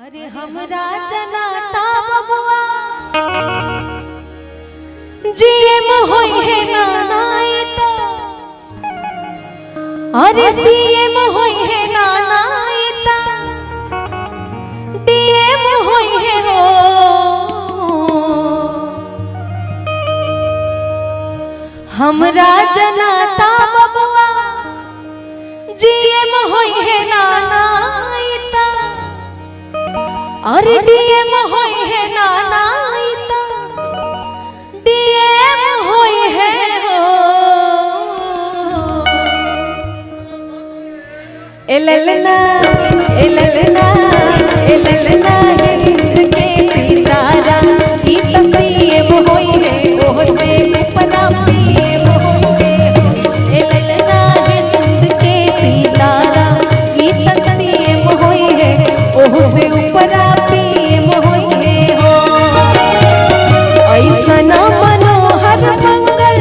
अरे हमरा जनाता बबुआ जीएम होई है नानाईता, अरे सीएम होई है नानाईता, डीएम होई है हो। हमरा जनाता बबुआ जीएम होई है नानाईता, अरे डीएम होई है नानाईता, डीएम होई है हो। एललना एललना एललना हिंद के सितारा ई तो सीएम होई है, ओह से ऊपरा पीएम होई है। एललना हिंद के सितारा ई तो सीएम होई है, ओह से ऊपरा पीएम होई है हो। ऐसना मनोहर मंगल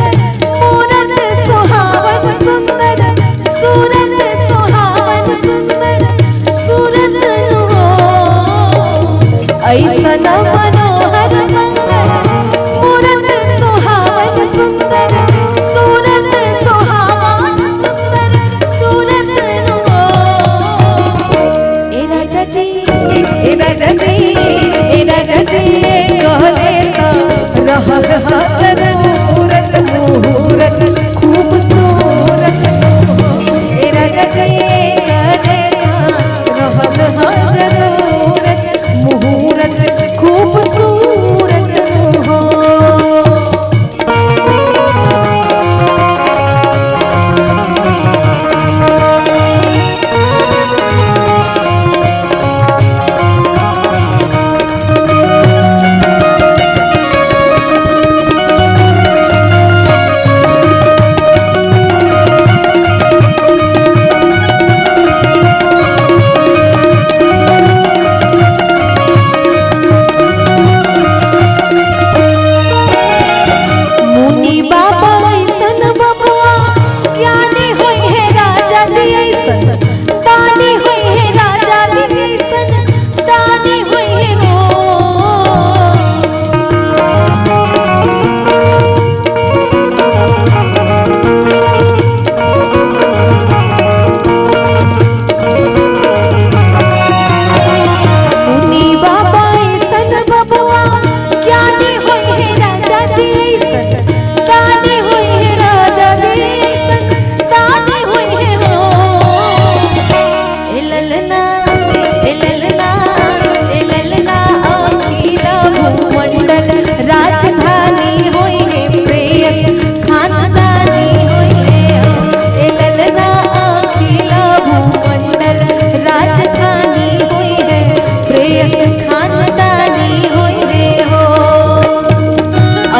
मूरत सुहावन सुंदर, सूरत सुहावन सुंदर सूरत हो। ऐसना मनोहर मंगल मूरत सुहावन सुंदर, सूरत सुहावन सुंदर सूरत हो। ए राजा जी ए राजा जी ए राजा जी कहले तो रहल हा जरूरत मुहूर्त खूबसूरत हो। ए राजा जी कहले तो रहल हा जरूरत मुहूर्त खूबसूरत हो।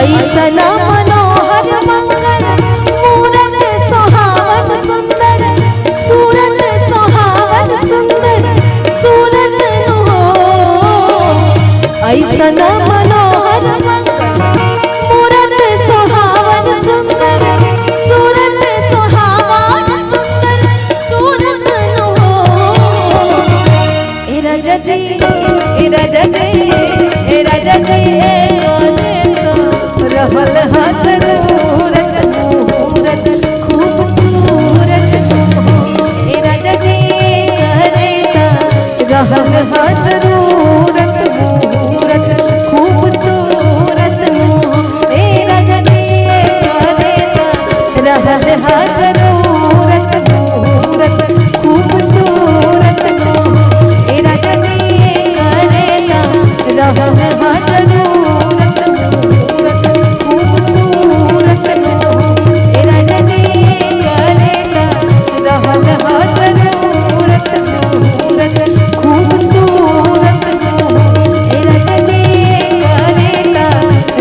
ऐसना मनोहर मंगल मूरत सुहावन सुंदर, सूरत सुहावन सुंदर सूरत हो। ऐसना मनोहर मंगल मूरत सुहावन सुंदर, सूरत सुहावन सुंदर सूरत हो। ए राजा जी ए राजा जी ए राजा जी रहल हा जरूरत मुहूर्त खूबसूरत हो। ए राजा जी कहले ता रहल हा जरूरत मुहूर्त खूबसूरत हो। ए राजा जी कहले ता रहल हा जरूरत मुहूर्त खूबसूरत हो। ए राजा जी कहले ता रहल हा जरूरत खूबसूरत हो। ए राजा जी कहले ता रहल हा जरूरत मुहूर्त खूबसूरत हो। ए राजा जी कहले ता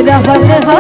रहल हा